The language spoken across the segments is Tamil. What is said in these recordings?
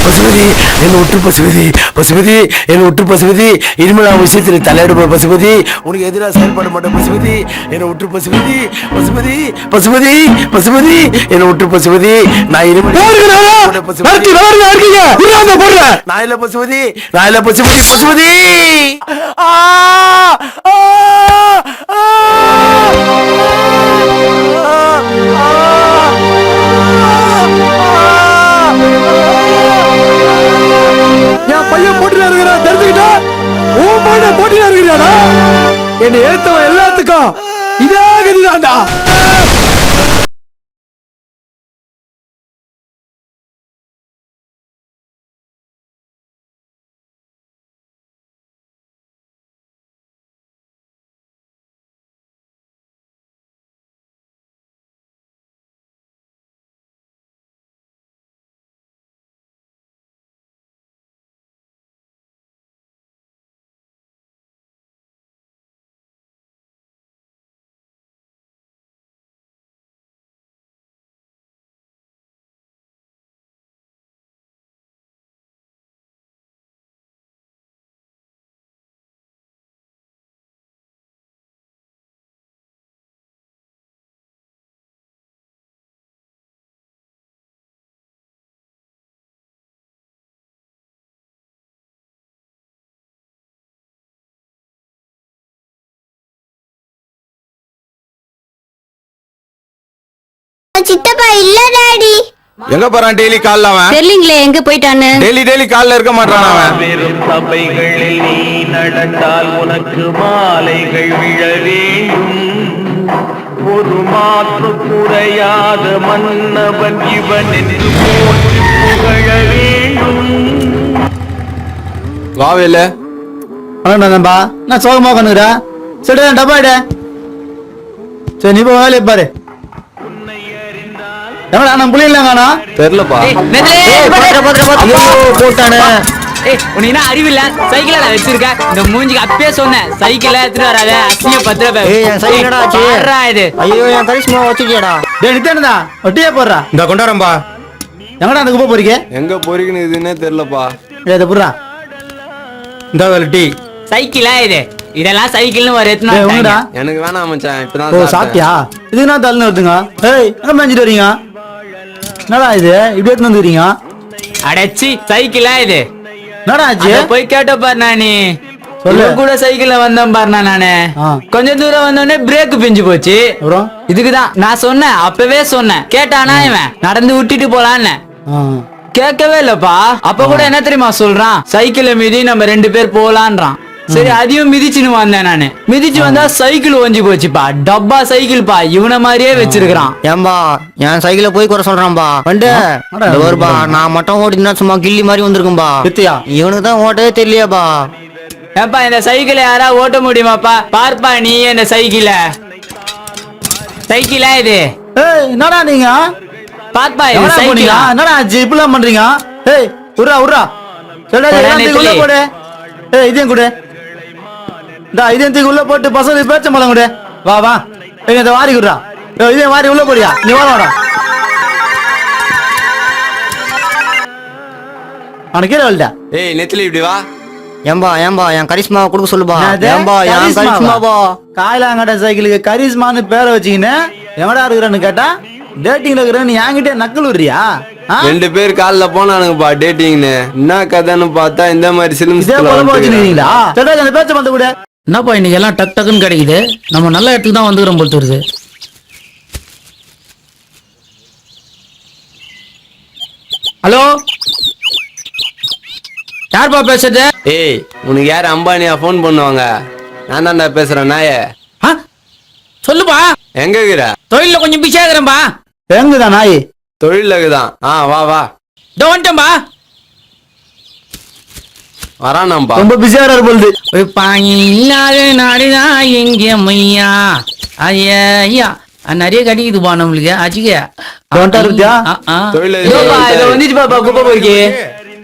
பசுபதி என்ன விட்டு பசுபதி, பசுபதி என்ன விட்டு பசுபதி, இனிமேல் நான் விஷயத்துல தலையிடுப்ப பசுபதி, உனக்கு எதிராக செயல்பட மாட்டேன் பசுபதி, என்னை விட்டு பசுபதி, பசுபதி பசுபதி பசுபதி என்னை விட்டு பசுபதி, நான் இனிமேல் நான் இல்ல பசுபதி, நான் இல்ல பசுபதி, பசுபதி என் பையன் போட்டியா இருக்கிறான் தெரிஞ்சுக்கிட்டா உன் பையனை போட்டியா இருக்கிறாடா. என்னை ஏத்தவன் எல்லாத்துக்கும் இதே கதிதான்டா. சித்தப்பா இல்ல டாடி. எங்க போறான் டெய்லி கால்ல அவன்? தெரியலீங்களே எங்க போயிட்டான்னு. டெய்லி கால்ல இருக்க மாட்டான் அவன். வெறும் சபைகளில் நீ நடந்தால் உனக்கு மாலைகள் விழ வேண்டும். ஒரு மாற்று குறையாத மன்னவன் இவன் என்று போற்றி புகழ வேண்டும். வாவேல நண்பா நான் சோகமா உட்காந்துக்கிறா. சரி டப்பாயிட. சரி நீ போ வேலையை பாரு. எவ்வளோ நம்ம புள்ளிங்களாங்கண்ணா தெரியலப்பா. போட்டானே. உனக்கு அறிவில்ல சைக்கிள் வச்சிருக்க இந்த மூஞ்சிக்கு அப்பயே சொன்னேன் சைக்கிள் எடுத்துட்டு வராத அசிங்க 10 ரூபாய் இது. ஐயோ என் கரிஷ்மா வச்சுக்கியாடா. டேய் நித்தேனடா ஒட்டியே போடுறா. இந்த கொண்டாரம்பா. எங்கடா அந்த குப்பை போறீங்க? எங்க போறீங்கன்னு இதுன்னே தெரியலப்பா. இத புடுறா. இந்த வேலை டீ சைக்கிளா இது? இதெல்லாம் சைக்கிள்னு ஒரு எத்தனை உங்கடா? எனக்கு வேணாம் மச்சான். இப்பதான் ஓ சாப்பிட்டியா? இது என்ன தள்ளுன்னு வருதுங்க? ஏய் எங்க மேஞ்சிட்டு வரீங்க? என்னடா இது இப்படி எடுத்து வந்துறீங்க? அடச்சி சைக்கிளா இது? என்னடா ஆச்சு? போய் கேட்ட பாரு நானே. சொல்லு. கூட சைக்கிள்ல வந்தேன் பாருண்ணா நானு. கொஞ்ச தூரம் வந்தோடனே பிரேக் பிஞ்சு போச்சு. அப்புறம் இதுக்குதான் நான் சொன்னேன், அப்பவே சொன்னேன். கேட்டானா இவன் நடந்து விட்டுட்டு போலான்னு. கேட்கவே இல்லப்பா. அப்ப கூட என்ன தெரியுமா சொல்றான், சைக்கிள மீதி நம்ம 2 பேர் போலான்றான். சரி அதையும் மிதிச்சுன்னு வந்தேன் நானு. மிதிச்சு வந்தா சைக்கிள் ஒஞ்சி போச்சுப்பா. டப்பா சைக்கிள் பா, இவன மாதிரியே வச்சிருக்கான். ஏம்பா என் சைக்கிள போய் குறை சொல்றான்பா. வந்து வருபா நான் மட்டும் ஓடினா சும்மா கில்லி மாதிரி வந்திருக்கும்பா. இவனுக்கு தான் ஓட்டவே தெரியலையாப்பா. ஏப்பா இந்த சைக்கிளை யாரா ஓட்ட முடியுமாப்பா? பார்ப்பா நீ இந்த சைக்கிள. சைக்கிளா இது? ஏய் என்னடா நீங்க பாப்பா இது சைக்கிளா? என்னடா ஆச்சு இப்படிலாம் பண்றீங்க? ஏய் உர்ரா உர்ரா. சொல்லுடா உள்ள போடு. ஏய் இதையும் கொடு. இதையும் உள்ள போட்டு பசங்க பேச்ச மலம் கொடு. வா வா இதை வாரி விடுறா. இதையும் வாரி உள்ள போடியா. நீ வாடா. அவனுக்கு கீழே வரல. ஏய் நெத்திலி இப்படி வா. ஏம்பா என் கரிஷ்மா கொடுக்க சொல்லுபா. ஏம்பா என் கரிஷ்மாபா. காயிலாங்கட்ட சைக்கிளுக்கு கரிஷ்மான்னு பேரை வச்சுக்கின்னு எவடா இருக்கிறான்னு கேட்டா டேட்டிங்ல இருக்கிறேன்னு என்கிட்ட நக்கல் விடுறியா? 2 பேர் கால்ல போனானுங்கப்பா டேட்டிங்னு. என்ன கதைன்னு பார்த்தா இந்த மாதிரி வச்சுக்கிறீங்களா? அந்த பேச்ச வந்து கூட. என்னப்பா இன்னைக்கு எல்லாம் டக் டக்குன்னு கிடைக்குது. நம்ம நல்ல இடத்துக்கு தான் வந்துக்கிறோம் போல் தெரியுது. ஹலோ யார்ப்பா பேசுறது? ஏய் உனக்கு யாரு அம்பானியா போன் பண்ணுவாங்க? நான் தான்டா பேசுறேன் நாயே. சொல்லுப்பா. எங்க இருக்கிற? தொழில கொஞ்சம் பிஸியா இருக்கிறேன்பா. எங்கதான் நாய்? தொழிலுக்குதான். வா வா இதோ வந்துட்டேன்பா. வரானாம்பா. ரொம்ப பிஸியா இருப்பது. இல்லாத நாடுதான் எங்க மையா. ஐயா நிறைய கிடைக்குதுப்பா நம்மளுக்கு. அச்சிக்க வந்துச்சு பாப்பா குப்பை பொறுக்கி.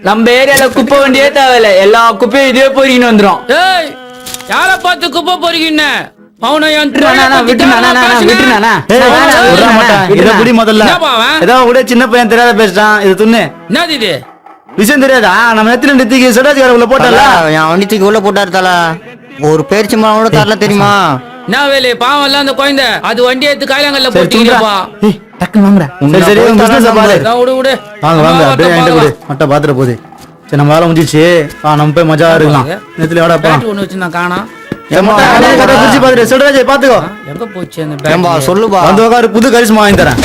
நம்ம ஏரியால குப்பை வண்டியே தேவையில்ல, எல்லா குப்பையும் இதே பொறுக்கின்னு வந்துடும். ஏய் யார பார்த்து குப்பை பொறுக்கின்னு சின்ன பையன் தெரியாத பேசுறான். இது துண்ணு. என்னது இது? விஷயம் தெரியாதா நம்ம எத்தனை நித்திக்கு சிவராஜ் உள்ள போட்டல என் வண்டி தூக்கி உள்ள போட்டாரு தல ஒரு பேரிச்சி மரம் கூட தரல தெரியுமா என்ன வேலை பாவம் இல்ல அந்த குழந்தை அது வண்டி எடுத்து காயலாங்கல்ல போட்டீங்கப்பா டக்குன்னு வாங்குறேன் சரி சரி உன் business அ பாரு விடு விடு வாங்க வாங்க அப்படியே என்கிட்ட கொடு மட்ட பாத்துற போகுது சரி நம்ம வேலை முடிஞ்சிச்சு நம்ம போய் மஜா இருக்கலாம் நேத்துல வாடா போலாம் ஒண்ணு வச்சு நான் காணோம் புடிச்சு பாத்துட்டு சிவராஜ் பாத்துக்கோ எங்க போச்சு அந்த ஏம்பா பேக் சொல்லுப்பா வந்து உட்காரு புது கரிசமா வாங்கி தரேன்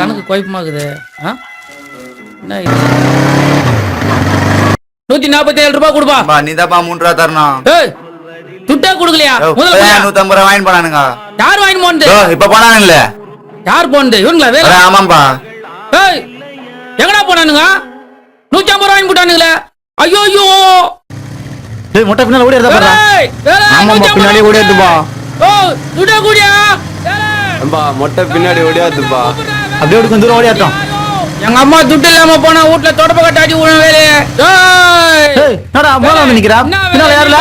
கணக்கு குழப்பமாகுது என்ன இது 147 ரூபாய் கொடுப்பா நீ தான்ப்பா 3 ரூபா தரணும் ஏய் துட்டா கொடுக்கலையா முதல்ல போயா. 150 ரூபா வாங்கி போனானுங்க யார் வாங்கி போனது இப்ப போனானுங்கள யார் போனது இவங்களா வேலை ஆமாம்பா ஏய் எங்கடா போனானுங்க 150 ரூபாய் வாங்கி போட்டானுங்களே ஐயோ ஐயோ டேய் மொட்டை பின்னால ஓடி இருந்தா பாரு ஏய், ஏய், ஆமாம்பா 150 பின்னாடி கூட எடுத்துப்பா ஓ துட்டா கூடியா ஏம்பா மொட்டை பின்னாடி ஓடியாதுப்பா அப்படியே ஓடி கொஞ்சம் தூரம் ஓடியாட்டோம் எங்க அம்மா துட்டு இல்லாம போனா வீட்டுல தொடப்ப கட்டாடி வேலையே ஏய் என்னடா அம்மா வந்து நிக்கிறா பின்னால யாருல